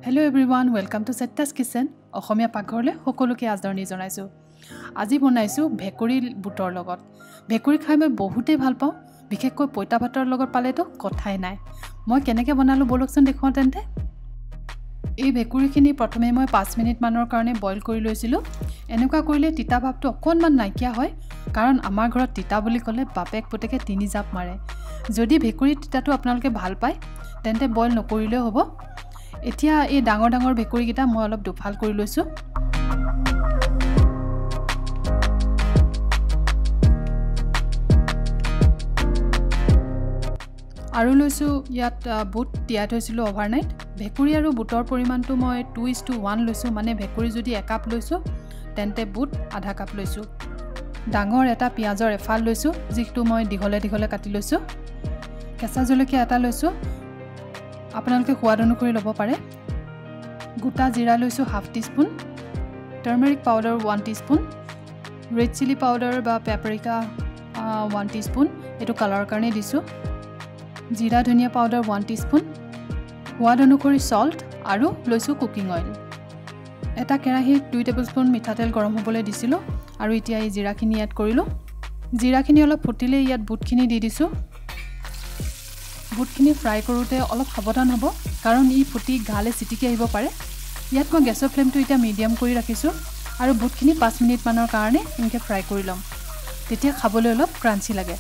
Hello everyone, welcome to Satya'sKitchen. অসমীয়া পাকঘৰলে সকলোকে আদৰণি জনাইছো। আজি বনাইছো ভেকুৰি বুটৰ লগত। ভেকুৰি খাই মই বহুতেই ভাল পাওঁ, বিশেষকৈ পইতা ভাতৰ লগত পালেতো কথাই নাই। মই কেনেকৈ বনালো বলকচোন দেখুৱাও তেন্তে। এই ভেকুৰিখিনি প্ৰথমে মই 5 মিনিট মানৰ কাৰণে বইল কৰি লৈছিলো। এনেকুৱা কৰিলে তিতা ভাৱটো অকণমান নাইকিয়া হয়, কাৰণ আমাৰ ঘৰত তিতা বুলি ক'লে বাপেক পুতেকে 3 জাপ মাৰে। যদি ভেকুৰি তিতাটো আপোনালোকে ভাল পায় তেন্তে বইল নকৰিলেও হ'ব। এতিয়া এই ডাঙৰ ডাঙৰ ভেকুৰিকিটা মই অলপ দুফাল কৰি লৈছো। আৰু লৈছো ইয়াত বুট তিয়াই থৈছিলো ওভাৰনাইট। ভেকুৰি আৰু বুটৰ পৰিমাণটো মই 2:1 লৈছো, মানে ভেকুৰি যদি 1 কাপ লৈছো তেন্তে বুট আধা কাপ লৈছো। ডাঙৰ এটা পিয়াজৰ এফাল লৈছো, যিটো মই দীঘলে দীঘলে কাটি লৈছো। কেঁচা জলকীয়া এটা লৈছো, আপোনালোকে সোৱাদ অনুসৰি ল'ব পাৰে। গোটা জিৰা লৈছো half teaspoon, turmeric powder 1 teaspoon, red chilli powder বা পেপৰিকা 1 টিস্পুন, এটো কালাৰৰ কাৰণে দিছো। জিৰা ধনিয়া পাউডাৰ 1 টিস্পুন, সোৱাদ অনুসৰি সল্ট আৰু লৈছো কুকিং অইল। এটা কেৰাহীত 2 টেবুলস্পুন মিঠাতেল গৰম হ'বলৈ দিছিলো আৰু এতিয়া এই জিৰাখিনি এড কৰিলো। জিৰাখিনি অলপ ফুটিলে ইয়াত বুটখিনি দি দিছো। বুটখিনি ফ্ৰাই কৰোঁতে অলপ সাৱধান হ'ব, কাৰণ ই ফুটি গালে চিটিকি আহিব পাৰে। ইয়াত মই গেছৰ ফ্লেমটো এতিয়া মিডিয়াম কৰি ৰাখিছোঁ আৰু বুটখিনি 5 মিনিট মানৰ কাৰণে এনেকৈ ফ্ৰাই কৰি ল'ম। তেতিয়া খাবলৈ অলপ ক্ৰাঞ্চি লাগে।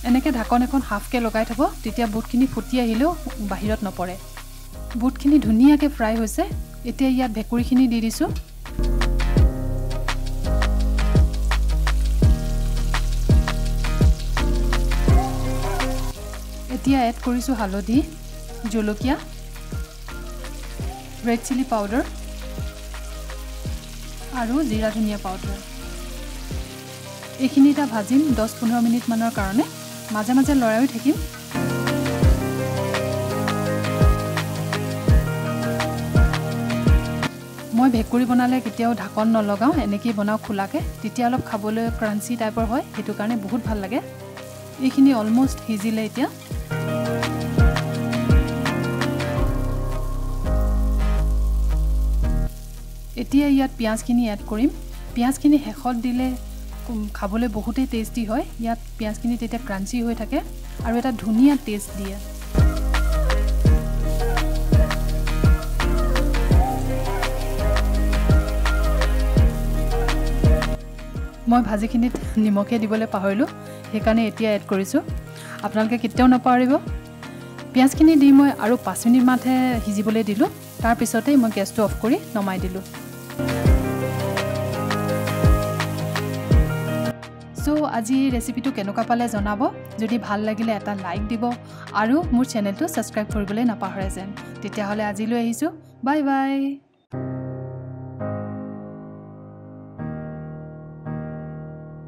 এনেকৈ ঢাকন এখন হাফকৈ লগাই থ'ব, তেতিয়া বুটখিনি ফুটি আহিলেও বাহিৰত নপৰে। বুটখিনি ধুনীয়াকৈ ফ্ৰাই হৈছে। এতিয়া ইয়াত ভেকুৰিখিনি দি দিছোঁ। এতিয়া এড কৰিছো হালধি, জলকীয়া, ৰেড চিলি পাউডাৰ আৰু জিৰা ধনিয়া পাউডাৰ। এইখিনি এটা ভাজিম 10-15 মিনিট মানৰ কাৰণে, মাজে মাজে লৰাইও থাকিম। মই ভেকুৰি বনালে কেতিয়াও ঢাকন নলগাওঁ, এনেকৈ বনাওঁ খোলাকৈ, তেতিয়া অলপ খাবলৈ ক্ৰাঞ্চি টাইপৰ হয়, সেইটো কাৰণে বহুত ভাল লাগে। এইখিনি অলমোষ্ট সিজিলে এতিয়া। এতিয়া ইয়াত পিঁয়াজখিনি এড কৰিম। পিঁয়াজখিনি শেষত দিলে খাবলৈ বহুতেই টেষ্টি হয়। ইয়াত পিঁয়াজখিনি তেতিয়া ক্ৰাঞ্চি হৈ থাকে আৰু এটা ধুনীয়া টেষ্ট দিয়ে। মই ভাজিখিনিত নিমখে দিবলৈ পাহৰিলোঁ, সেইকাৰণে এতিয়া এড কৰিছোঁ। আপোনালোকে কেতিয়াও নাপাহৰিব। পিঁয়াজখিনি দি মই আৰু 5 মিনিট মানহে সিজিবলৈ দিলোঁ, তাৰপিছতেই মই গেছটো অফ কৰি নমাই দিলোঁ। আজি ৰেচিপিটো কেনেকুৱা পালে জনাব। যদি ভাল লাগিলে এটা লাইক দিব আৰু মোৰ চেনেলটো ছাবস্ক্ৰাইব কৰিবলৈ নাপাহৰে যেন। তেতিয়াহ'লে আজিলৈ আহিছোঁ, বাই বাই।